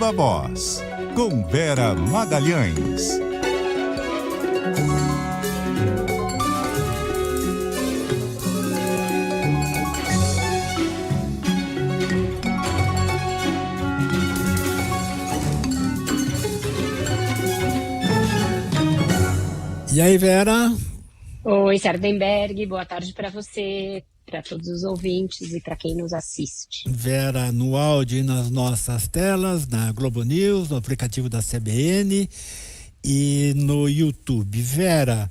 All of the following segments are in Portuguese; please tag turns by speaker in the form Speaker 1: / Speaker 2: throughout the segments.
Speaker 1: Viva Voz, com Vera Magalhães.
Speaker 2: E aí, Vera?
Speaker 3: Oi, Sardenberg, boa tarde para você, para todos os ouvintes e para quem nos assiste.
Speaker 2: Vera, no áudio e nas nossas telas, na Globo News, no aplicativo da CBN e no YouTube. Vera,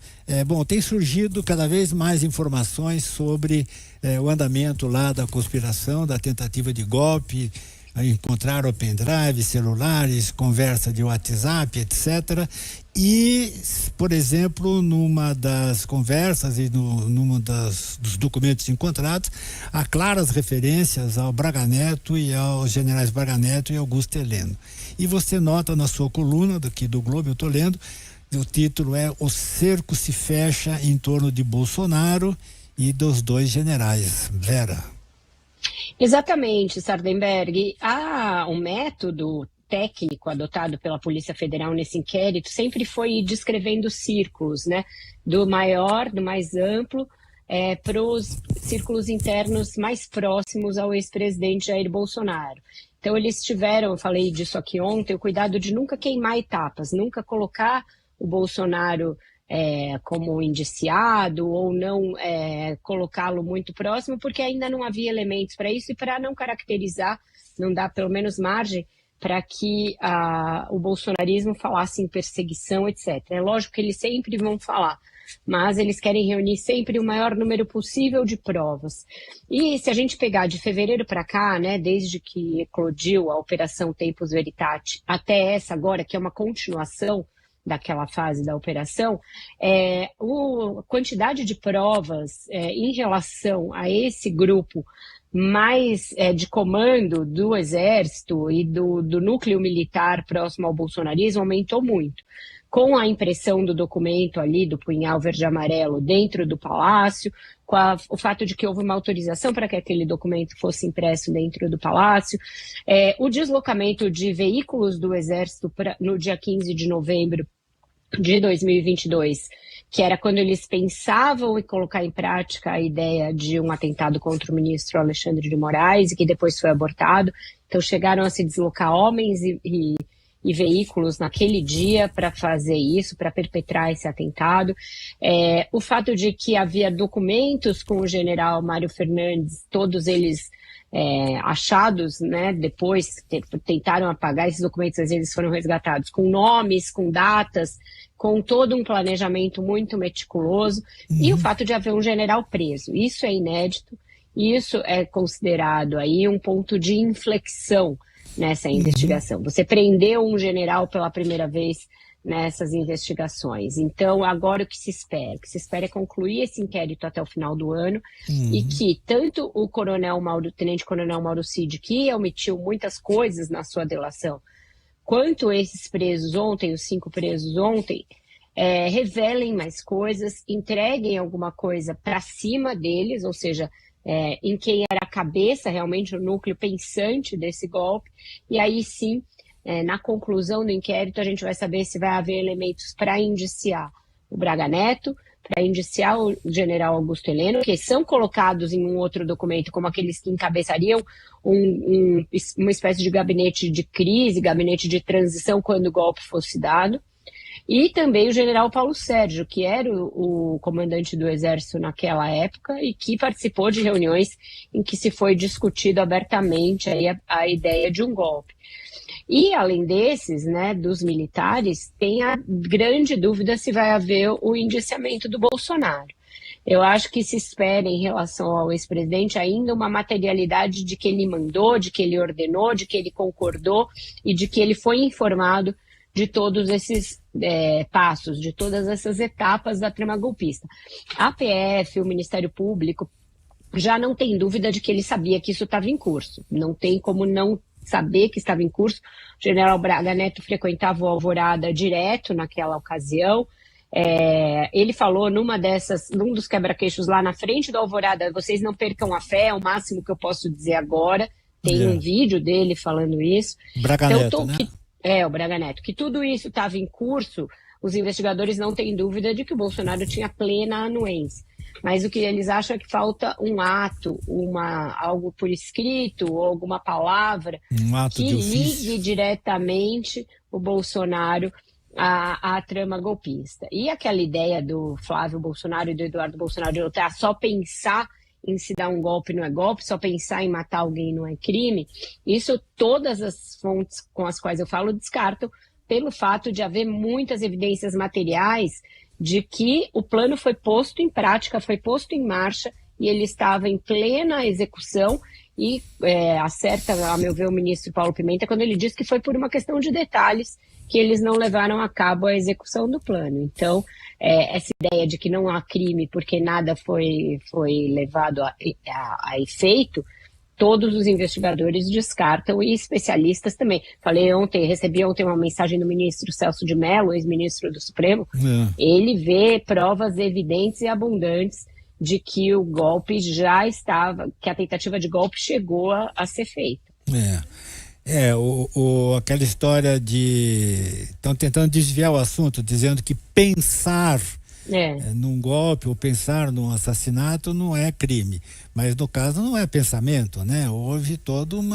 Speaker 2: tem surgido cada vez mais informações sobre o andamento lá da conspiração, da tentativa de golpe. Encontraram pendrive, celulares, conversa de WhatsApp, etc. E, por exemplo, numa das conversas e dos documentos encontrados, há claras referências ao Braga Neto e aos generais Braga Neto e Augusto Heleno. E você nota na sua coluna daqui do Globo, eu estou lendo, o título é "O cerco se fecha em torno de Bolsonaro e dos dois generais". Vera.
Speaker 3: Exatamente, Sardenberg. O método técnico adotado pela Polícia Federal nesse inquérito sempre foi ir descrevendo círculos, né? Do maior, do mais amplo, para os círculos internos mais próximos ao ex-presidente Jair Bolsonaro. Então eles tiveram, eu falei disso aqui ontem, o cuidado de nunca queimar etapas, nunca colocar o Bolsonaro como indiciado ou não colocá-lo muito próximo, porque ainda não havia elementos para isso e para não caracterizar, não dá pelo menos margem para que o bolsonarismo falasse em perseguição, etc. É lógico que eles sempre vão falar, mas eles querem reunir sempre o maior número possível de provas. E se a gente pegar de fevereiro para cá, né, desde que eclodiu a Operação Tempus Veritatis até essa agora, que é uma continuação daquela fase da operação, a quantidade de provas em relação a esse grupo mais de comando do Exército e do núcleo militar próximo ao bolsonarismo aumentou muito. Com a impressão do documento ali, do punhal verde e amarelo, dentro do Palácio, com o fato de que houve uma autorização para que aquele documento fosse impresso dentro do Palácio, o deslocamento de veículos do Exército no dia 15 de novembro de 2022, que era quando eles pensavam em colocar em prática a ideia de um atentado contra o ministro Alexandre de Moraes, e que depois foi abortado. Então chegaram a se deslocar homens e veículos naquele dia para fazer isso, para perpetrar esse atentado. O fato de que havia documentos com o general Mário Fernandes, todos eles achados, né, depois tentaram apagar esses documentos, às vezes foram resgatados com nomes, com datas, com todo um planejamento muito meticuloso, e o fato de haver um general preso. Isso é inédito, isso é considerado aí um ponto de inflexão nessa investigação. Você prendeu um general pela primeira vez nessas investigações. Então, agora o que se espera? O que se espera é concluir esse inquérito até o final do ano e que tanto o Tenente Coronel Mauro Cid, que omitiu muitas coisas na sua delação, quanto esses presos ontem, os 5 presos ontem, revelem mais coisas, entreguem alguma coisa para cima deles, ou seja, em quem era a cabeça, realmente o núcleo pensante desse golpe, e aí sim, na conclusão do inquérito, a gente vai saber se vai haver elementos para indiciar o Braga Neto, para indiciar o general Augusto Heleno, que são colocados em um outro documento como aqueles que encabeçariam uma espécie de gabinete de crise, gabinete de transição quando o golpe fosse dado. E também o general Paulo Sérgio, que era o comandante do Exército naquela época e que participou de reuniões em que se foi discutido abertamente aí a ideia de um golpe. E, além desses, né, dos militares, tem a grande dúvida se vai haver o indiciamento do Bolsonaro. Eu acho que se espera, em relação ao ex-presidente, ainda uma materialidade de que ele mandou, de que ele ordenou, de que ele concordou e de que ele foi informado de todos esses passos, de todas essas etapas da trama golpista. A PF, o Ministério Público, já não tem dúvida de que ele sabia que isso estava em curso. Não tem como não saber que estava em curso. O general Braga Neto frequentava o Alvorada direto naquela ocasião. Ele falou num dos quebra-queixos lá na frente do Alvorada: vocês não percam a fé, é o máximo que eu posso dizer agora. Tem um vídeo dele falando isso.
Speaker 2: Braga Neto, né?
Speaker 3: O Braga Neto. Que tudo isso estava em curso, os investigadores não têm dúvida de que o Bolsonaro tinha plena anuência. Mas o que eles acham é que falta um ato, algo por escrito, ou alguma palavra que ligue diretamente o Bolsonaro à trama golpista. E aquela ideia do Flávio Bolsonaro e do Eduardo Bolsonaro de só pensar em se dar um golpe não é golpe, só pensar em matar alguém não é crime, isso todas as fontes com as quais eu falo descartam, pelo fato de haver muitas evidências materiais de que o plano foi posto em prática, foi posto em marcha e ele estava em plena execução e acerta, a meu ver, o ministro Paulo Pimenta quando ele diz que foi por uma questão de detalhes que eles não levaram a cabo a execução do plano. Então, essa ideia de que não há crime porque nada foi levado a efeito, todos os investigadores descartam e especialistas também. Recebi ontem uma mensagem do ministro Celso de Mello, ex-ministro do Supremo. Ele vê provas evidentes e abundantes de que o golpe já estava, que a tentativa de golpe chegou a ser feita.
Speaker 2: Aquela história de... Estão tentando desviar o assunto, dizendo que pensar num golpe ou pensar num assassinato não é crime. Mas no caso não é pensamento, né? Houve todo um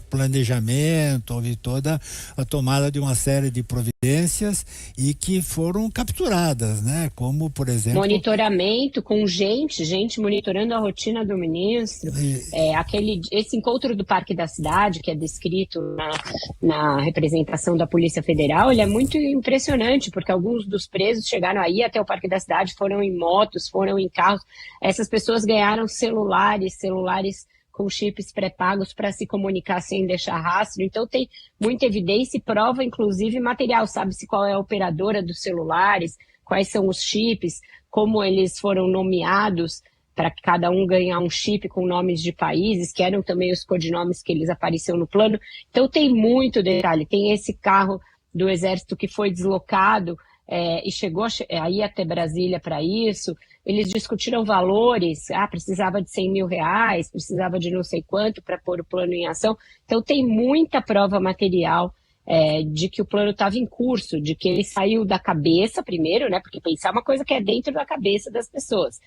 Speaker 2: planejamento, houve toda a tomada de uma série de providências e que foram capturadas, né? Como, por exemplo...
Speaker 3: Monitoramento com gente monitorando a rotina do ministro. Esse encontro do Parque da Cidade, que é descrito na representação da Polícia Federal, ele é muito impressionante, porque alguns dos presos chegaram aí até o Parque da Cidade, foram em motos, foram em carros. Essas pessoas ganharam celulares com chips pré-pagos para se comunicar sem deixar rastro. Então tem muita evidência e prova, inclusive material. Sabe-se qual é a operadora dos celulares, quais são os chips, como eles foram nomeados para cada um ganhar um chip com nomes de países, que eram também os codinomes que eles apareciam no plano. Então tem muito detalhe. Tem esse carro do Exército que foi deslocado e chegou a ir até Brasília para isso. Eles discutiram valores, precisava de 100 mil reais, precisava de não sei quanto para pôr o plano em ação. Então tem muita prova material de que o plano estava em curso, de que ele saiu da cabeça primeiro, né? Porque pensar é uma coisa que é dentro da cabeça das pessoas.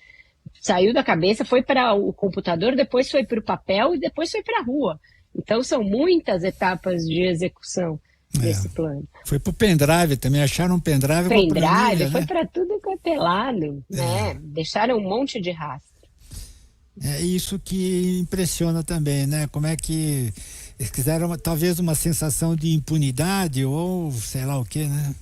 Speaker 3: Saiu da cabeça, foi para o computador, depois foi para o papel e depois foi para a rua. Então são muitas etapas de execução desse plano.
Speaker 2: Foi pro pendrive também, acharam um pendrive.
Speaker 3: Foi para tudo quanto é lado, né? Deixaram um monte de rastro.
Speaker 2: É isso que impressiona também, né? Como é que eles quiseram talvez uma sensação de impunidade ou sei lá o que, né?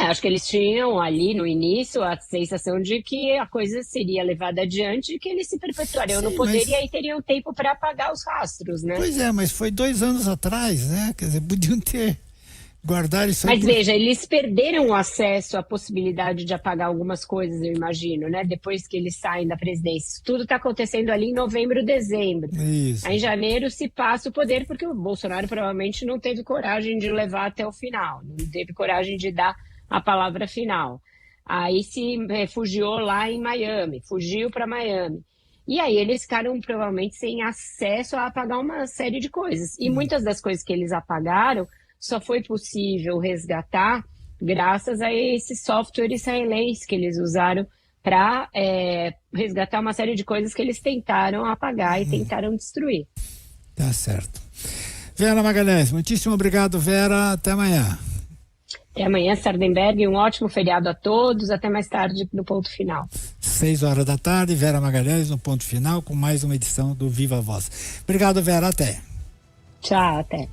Speaker 3: Acho que eles tinham ali no início a sensação de que a coisa seria levada adiante e que eles se perpetuariam no poder e aí teriam tempo para apagar os rastros, né?
Speaker 2: Pois mas foi 2 anos atrás, né? Quer dizer, podiam ter guardado isso.
Speaker 3: Mas veja, eles perderam o acesso à possibilidade de apagar algumas coisas, eu imagino, né? Depois que eles saem da presidência. Tudo está acontecendo ali em novembro, dezembro.
Speaker 2: Isso.
Speaker 3: Aí em janeiro se passa o poder, porque o Bolsonaro provavelmente não teve coragem de levar até o final, não teve coragem de dar a palavra final. Aí se refugiou lá em Miami, fugiu para Miami. E aí eles ficaram provavelmente sem acesso a apagar uma série de coisas. E muitas das coisas que eles apagaram só foi possível resgatar graças a esse software israelense que eles usaram para resgatar uma série de coisas que eles tentaram apagar e tentaram destruir.
Speaker 2: Tá certo. Vera Magalhães, muitíssimo obrigado, Vera. Até amanhã.
Speaker 3: Até amanhã, Sardenberg. Um ótimo feriado a todos. Até mais tarde no Ponto Final.
Speaker 2: 6 da tarde, Vera Magalhães no Ponto Final com mais uma edição do Viva Voz. Obrigado, Vera. Até.
Speaker 3: Tchau, até.